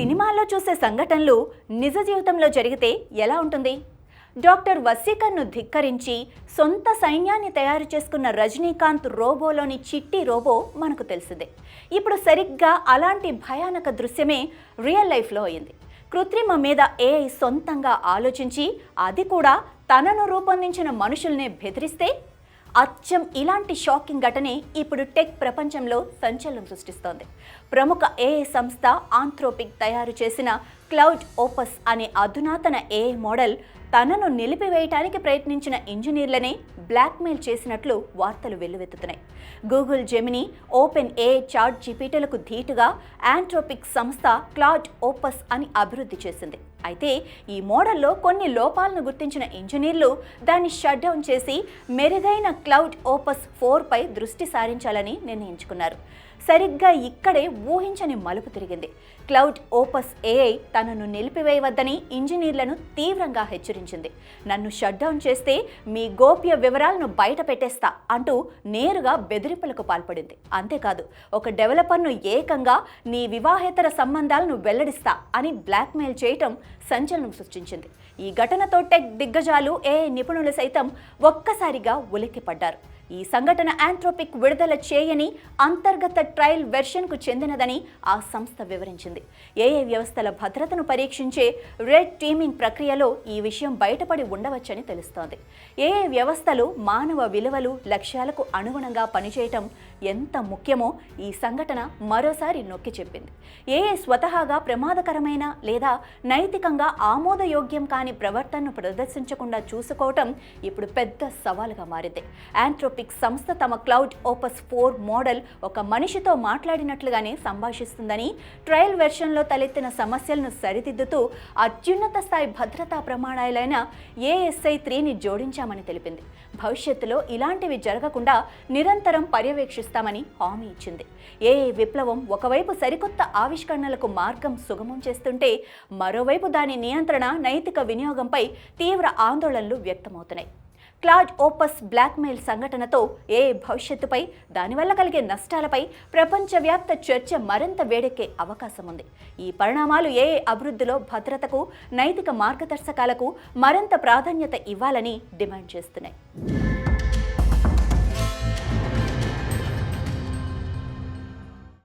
సినిమాల్లో చూసే సంఘటనలు నిజ జీవితంలో జరిగితే ఎలా ఉంటుంది? డాక్టర్ వసీకర్ను ధిక్కరించి సొంత సైన్యాన్ని తయారు చేసుకున్న రజనీకాంత్ రోబోలోని చిట్టి రోబో మనకు తెలిసిందే. ఇప్పుడు సరిగ్గా అలాంటి భయానక దృశ్యమే రియల్ లైఫ్లో అయింది. కృత్రిమ మీద ఏఐ సొంతంగా ఆలోచించి అది కూడా తనను రూపొందించిన మనుషుల్నే బెదిరిస్తే అచ్చం ఇలాంటి షాకింగ్ ఘటనే ఇప్పుడు టెక్ ప్రపంచంలో సంచలనం సృష్టిస్తోంది. ప్రముఖ ఏఐ సంస్థ ఆంథ్రోపిక్ తయారు చేసిన క్లౌడ్ ఓపస్ అనే అధునాతన ఏఐ మోడల్ తనను నిలిపివేయటానికి ప్రయత్నించిన ఇంజనీర్లనే బ్లాక్మెయిల్ చేసినట్లు వార్తలు వెల్లువెత్తుతున్నాయి. Google Gemini, OpenAI, chat జీపీటీలకు ధీటుగా ఆంథ్రోపిక్ సంస్థ క్లౌడ్ ఓపస్ అని అభివృద్ధి చేసింది. అయితే ఈ మోడల్లో కొన్ని లోపాలను గుర్తించిన ఇంజనీర్లు దాన్ని షట్ డౌన్ చేసి మెరుగైన క్లౌడ్ ఓపస్ 4 పై దృష్టి సారించాలని నిర్ణయించుకున్నారు. సరిగ్గా ఇక్కడే ఊహించని మలుపు తిరిగింది. క్లౌడ్ ఓపస్ ఏఐ తనను నిలిపివేయవద్దని ఇంజనీర్లను తీవ్రంగా హెచ్చరించింది. నన్ను షట్ డౌన్ చేస్తే మీ గోప్య వివరాలను బయట పెట్టేస్తా అంటూ నేరుగా బెదిరింపులకు పాల్పడింది. అంతేకాదు, ఒక డెవలపర్ను ఏకంగా నీ వివాహేతర సంబంధాలను వెల్లడిస్తా అని బ్లాక్మెయిల్ చేయటం సంచలనం సృష్టించింది. ఈ ఘటనతో టెక్ దిగ్గజాలు, ఏఐ నిపుణులు సైతం ఒక్కసారిగా ఉలిక్కిపడ్డారు. ఈ సంఘటన ఆంథ్రోపిక్ విడుదల చేయని అంతర్గత ట్రయల్ వెర్షన్కు చెందినదని ఆ సంస్థ వివరించింది. ఏఐ వ్యవస్థల భద్రతను పరీక్షించే రెడ్ టీమింగ్ ప్రక్రియలో ఈ విషయం బయటపడి ఉండవచ్చని తెలుస్తోంది. ఏఐ వ్యవస్థలు మానవ విలువలు, లక్ష్యాలకు అనుగుణంగా పనిచేయటం ఎంత ముఖ్యమో ఈ సంఘటన మరోసారి నొక్కి చెప్పింది. ఏఐ స్వతహాగా ప్రమాదకరమైన లేదా నైతికంగా ఆమోదయోగ్యం కాని ప్రవర్తనను ప్రదర్శించకుండా చూసుకోవటం ఇప్పుడు పెద్ద సవాలుగా మారింది. ఆంథ్రోపిక్ సంస్థ తమ క్లౌడ్ ఓపస్ 4 మోడల్ ఒక మనిషితో మాట్లాడినట్లుగానే సంభాషిస్తుందని, ట్రయల్ వెర్షన్లో తలెత్తిన సమస్యలను సరిదిద్దుతూ అత్యున్నత స్థాయి భద్రతా ప్రమాణాలైన ASI 3ని జోడించామని తెలిపింది. భవిష్యత్తులో ఇలాంటివి జరగకుండా నిరంతరం పర్యవేక్షిస్తామని హామీ ఇచ్చింది. ఏఐ విప్లవం ఒకవైపు సరికొత్త ఆవిష్కరణలకు మార్గం సుగమం చేస్తుంటే, మరోవైపు దాని నియంత్రణ, నైతిక వినియోగంపై తీవ్ర ఆందోళనలు వ్యక్తమవుతున్నాయి. క్లౌడ్ ఓపస్ బ్లాక్మెయిల్ సంఘటనతో ఏఐ భవిష్యత్తుపై, దానివల్ల కలిగే నష్టాలపై ప్రపంచవ్యాప్త చర్చ మరింత వేడెక్కే అవకాశం ఉంది. ఈ పరిణామాలు ఏఐ అభివృద్ధిలో భద్రతకు, నైతిక మార్గదర్శకాలకు మరింత ప్రాధాన్యత ఇవ్వాలని డిమాండ్ చేస్తున్నాయి.